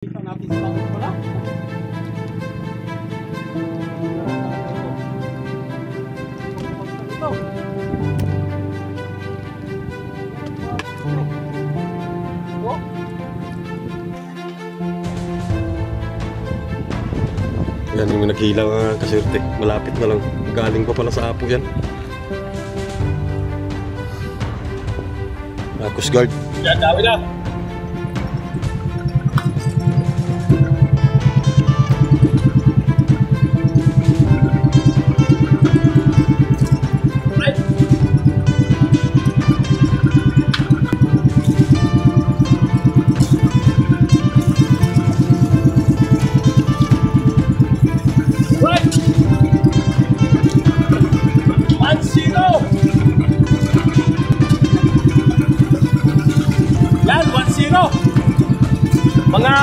Ito natin sa bakit pala. Ito. Yan yung naghilaw kasirte. Malapit na lang. Galing pa pala sa Apo yan. Coast Guard. Yan, dami na. Mga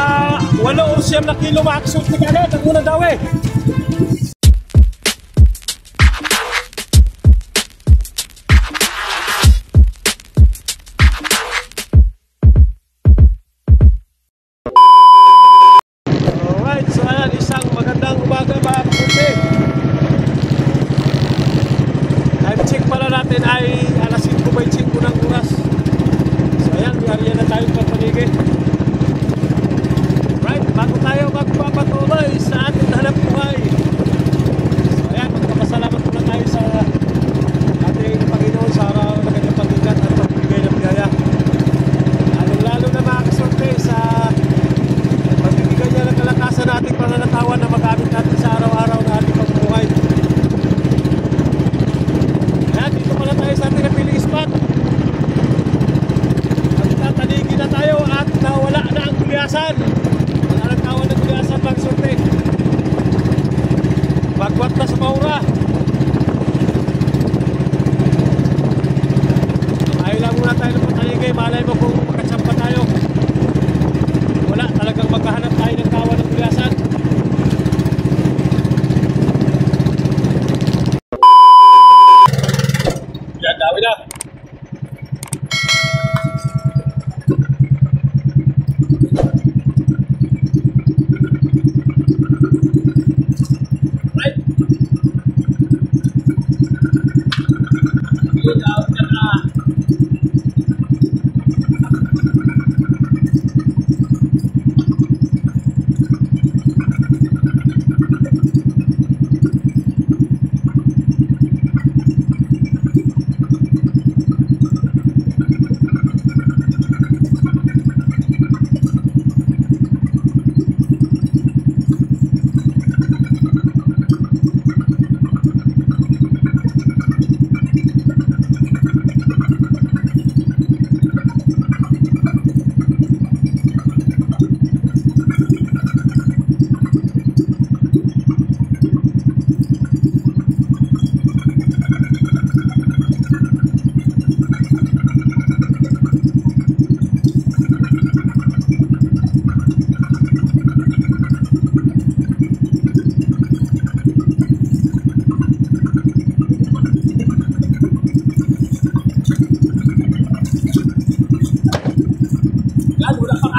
8 o 9 na kilo makakasot na kagad ang unang daw eh. Alright, so ayan, isang magandang umaga mga kaputi. Time check pala natin ay alas 5:25 ng oras. So ayan, yari na tayong papaligid. Bago tayo magpapatuloy sa ating hanap buhay. So ayan, magpapasalamat muna tayo sa ating Panginoon sa araw na kanyang pag-ingat at pagbigay ng biyaya. Lalo na mga kasorte sa pagbibigay niya ng kalakasan na ating pananakawan na magamit natin sa araw-araw na ating pagbuhay. Ayan, dito pala tayo sa ating napiling spot. At tatanigin na tayo at nawala na ang kuliasan. Bagwat na sa Maura. Ayaw lang muna tayo ng pataligay. Malay mo kung makatsampa tayo. Wala, talagang magkahanap tayo ng kawan ng kuliasan. Yan, dami na.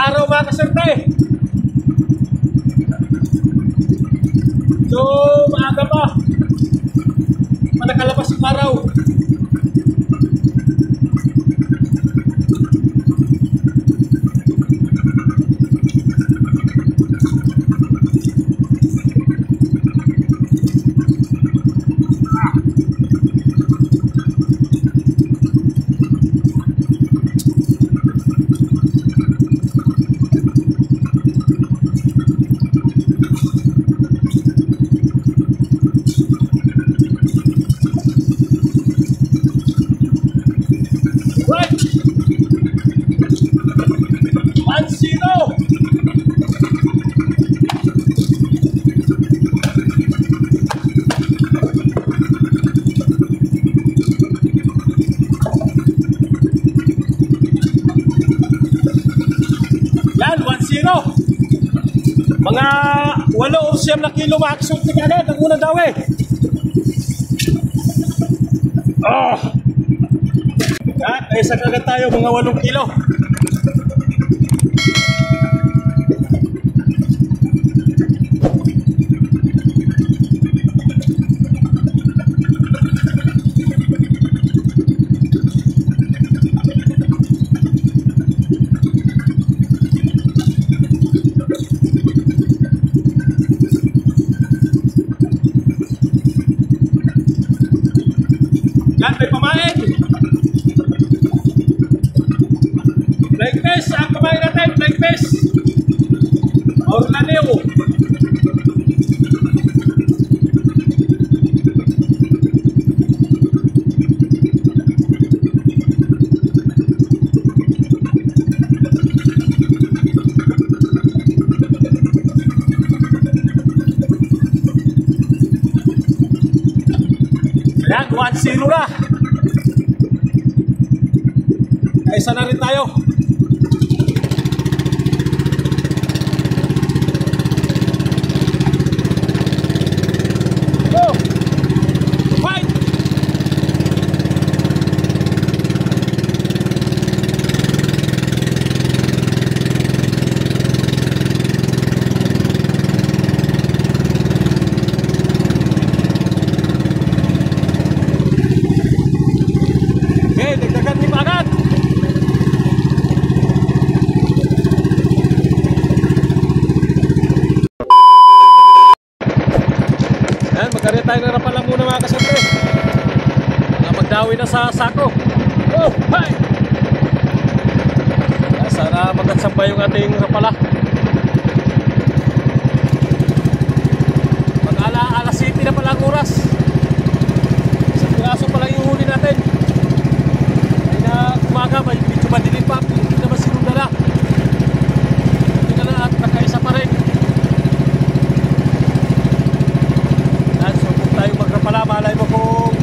Araw mga kaserte. So maaga pa nakalabas yung araw. Mga 8 o 9 na kilo makakasot na kagad ang unang daw eh. At isa kagad tayo mga 8 kilo. Martes. Orlaneo. Ayan, 1-0 na. Isa na rin tayo. Go! Fight! Okay, dagdagan ni Pangat. Ayan, magkaroon tayo ng rapala muna mga kasente. Magdawi na sa sako. Oh, hi! Sana magatsambay yung ating rapala. Mag-alas 7 na pala ang oras. Isang piraso pa lang yung huli natin. Ay na umaga, may medyo madilim pa. Hindi naman sinundala. Hindi na lang at nakaisa pa rin. Tayo magrapala, malay mo kung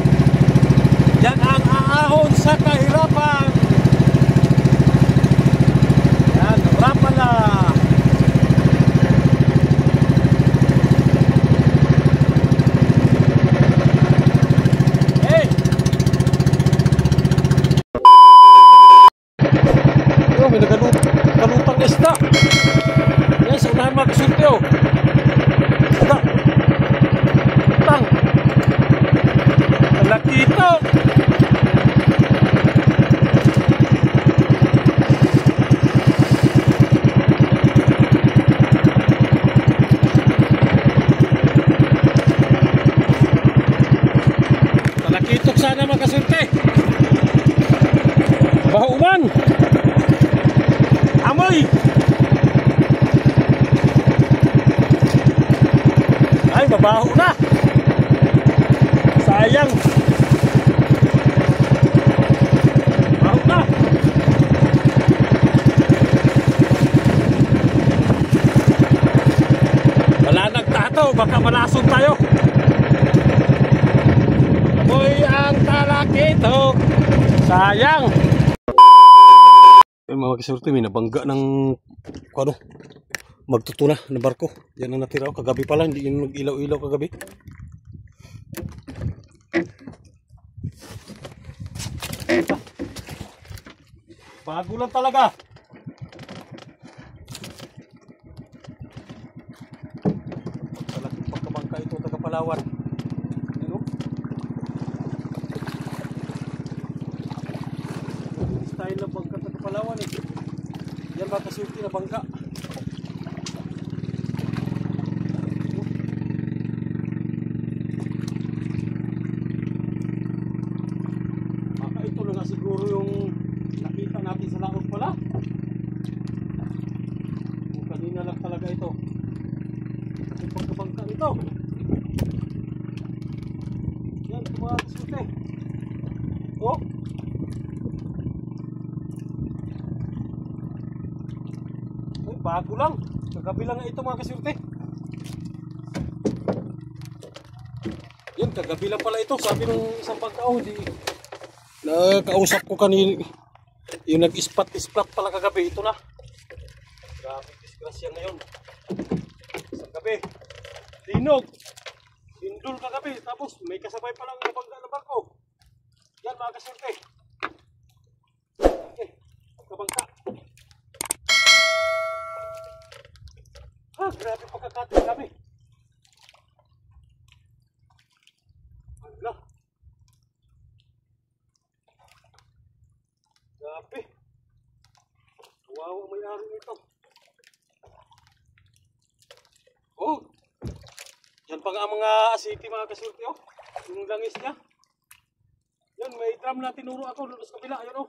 yan ang aahon sa kahirapan. Yan, rapala. Hey! Oh, may nagalutang isda. Yan, sa unahan mga kasunti, oh. Ada. Utang. Laki ito. Talakitok sana makasunti. Bahuman. Amoy. Ay, mabaho na. Sayang. Baho na. Wala nagtato, baka malason tayo. Amoy ang talakito. Sayang. Ay, mga kasurti, may nabangga ng ano, magtutuna na barko. Yan ang natira ko kagabi pala, hindi yun nag-ilaw-ilaw kagabi. Bago lang talaga. Pagkalaking pagkabangka ito taga Palawan. Ano? Style ng bangka taga Palawan eh. Yan ba kasulti na bangka? Baka ito lang nga siguro yung nakita natin sa laot pala. Kung kanina lang talaga ito. Yung pagkabangka nito. Yan, ito mga kasulti. Oh! Ay, bago lang. Kagabi lang ito mga kasulti. Yan, kagabi lang pala ito. Sabi ng isang pagkao, di nakausap ko kanina. Yung nag-ispat-ispat pala kagabi, ito na. Grabe, disgrasya ngayon. Isang gabi, linog. Lindol kagabi, tapos may kasabay palang nabangga na barko. Yan mga kasurte. Okay, pagkabangka. Ha, grabe pagkakatin kami. Ala. Grabe. Wow, may-ari nito. Oh. Yan pa nga mga asiti mga kasulti, oh. Yung langis niya. Yan, may drum na tinuro ako doon sa kabila. Ayun, oh.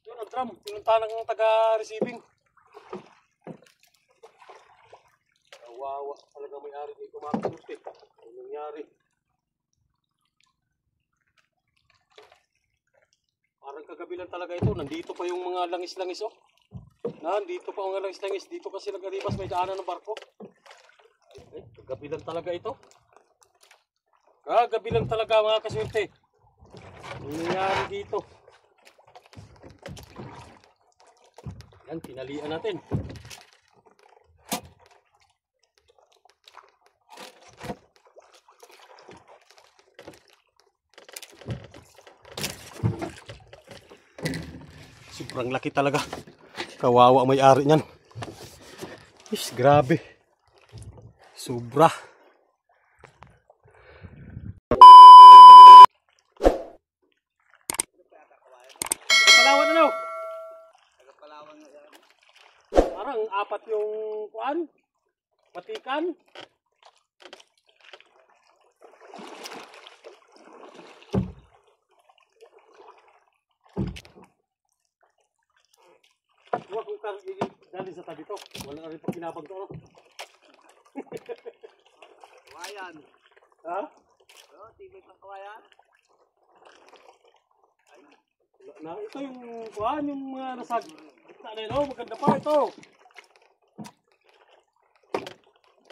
Yan ang drum. Pinunta ng taga-receiving. talaga may-ari dito mga kasurte. Ano nangyari? Parang kagabi lang talaga ito. Nandito pa yung mga langis-langis oh. Nandito pa ang langis-langis. Dito kasi nag-aripas may daanan ng barko. Kagabi lang talaga ito. Kagabi lang talaga mga kasurte. Ano nangyari dito? Yan, pinalian natin. Sobrang laki talaga. Kawawa may-ari niyan. Is, grabe. Sobra. Palawan ano? Palawan na yan. Parang apat yung kuan. Batikan. Huwag kong dali sa tabi to. Wala na rin pag pinapag to. No? Kawayan. Ha? Oh, tibay pang kawayan. Ito yung kuan, yung mga nasa gitna na yun. Oh, maganda pa ito.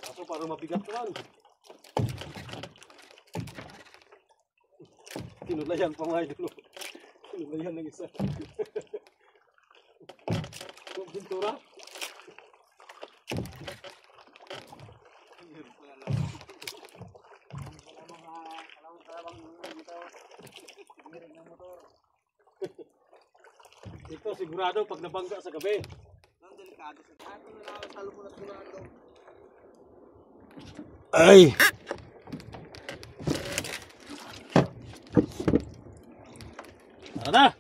Kaso parang mabigat naman. Tinulayan pa mga idol. Tinulayan ng isa. Yung pintura. Ito sigurado pag nabangga sa gabi. Ang delikado sa atin na talo mo na sigurado. Ay! Tara na!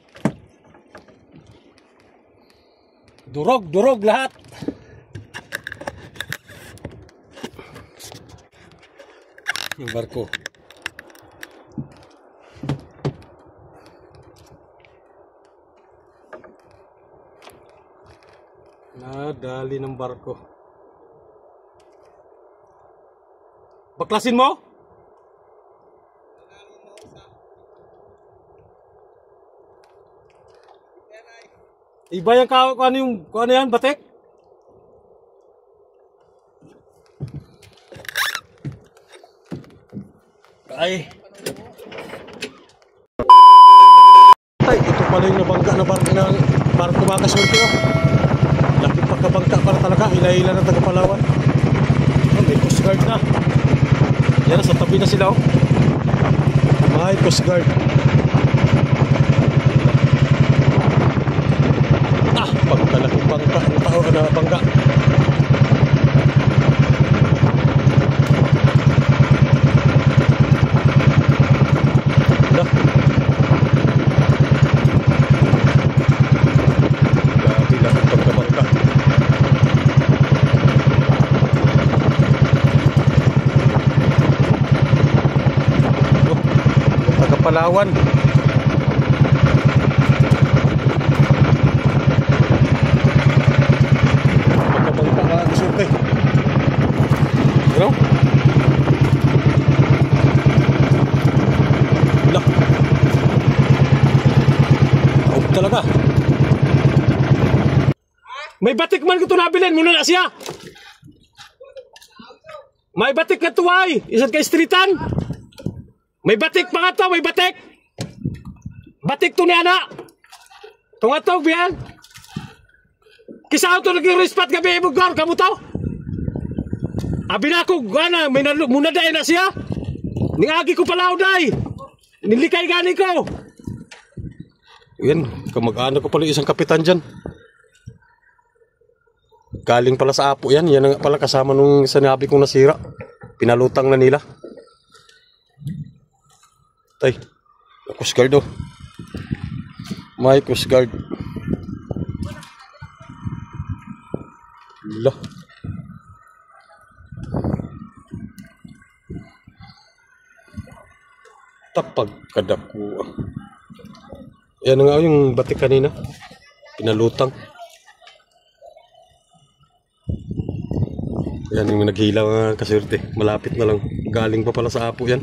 Durog lahat! Yung barko. Nadali ng barko. Baklasin mo? Iba yung kung ano yan, batik? Ay. Ay, ito pala yung nabangga na barko mga kasurte. Laki pagkabangka para talaga, hila-hila ng taga-Palawan. Oh, may Coast Guard na. Yan, sa tabi na sila oh. May Coast Guard. Ah, pagkalaking bangka ng tao na bangka. Dah. Grabe lang ang pagkabangka. Palawan. Pagkabangka ka kasurte. Ano? Lak. Taog talaga. May batik man ko ito nabilin muna na siya. May batik na tuway. Isang ka streetan. May batik pa nga to, may batik. Batik to ni ana. Tungatog biyan. Kisa to naging rispat gabi ibugor kamu to. Abi na ko gana may muna day na siya. Ningagi ko pala day. Nilikay gani ko. Yan, kamag-anak ko pala isang kapitan diyan. Galing pala sa Apo yan. Yan nga pala kasama nung sinabi kong nasira. Pinalutang na nila. Tay, Coast Guard oh. May Coast Guard. Lah. Tapag kadako. Yan nga yung batik kanina. Pinalutang. Yan yung naghilaw mga kaswerte. Malapit na lang. Galing pa pala sa Apo yan.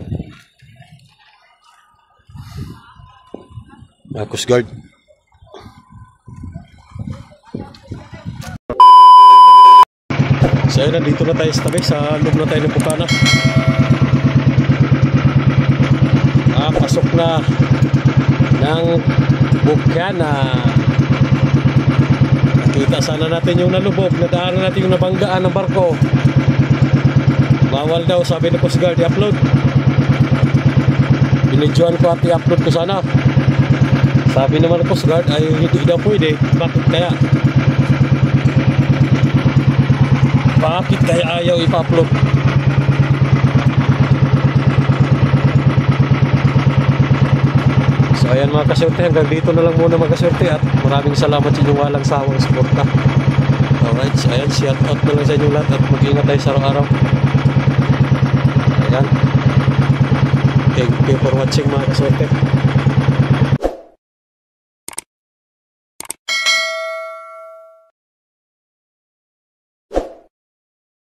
Coast Guard. So yun, nandito na tayo sa tabi. Sa loob na tayo ng Bukana. Pasok na ng Bukana. Nakita sana natin yung nalubog. Nadaanan natin yung nabanggaan ng barko. Bawal daw, sabi ng Coast Guard, i-upload. Binidyoan ko at i-upload ko sana. Sabi naman ng Coast Guard ay hindi daw pwede. Bakit kaya? Bakit kaya ayaw ipa-upload? So ayan mga kaswerte, hanggang dito na lang muna mga kaswerte at maraming salamat sa inyong walang sawang suporta. Alright, so ayan, shout out na lang sa inyong lahat at mag-ingat tayo sa araw-araw. Ayan. Thank you for watching mga kaswerte.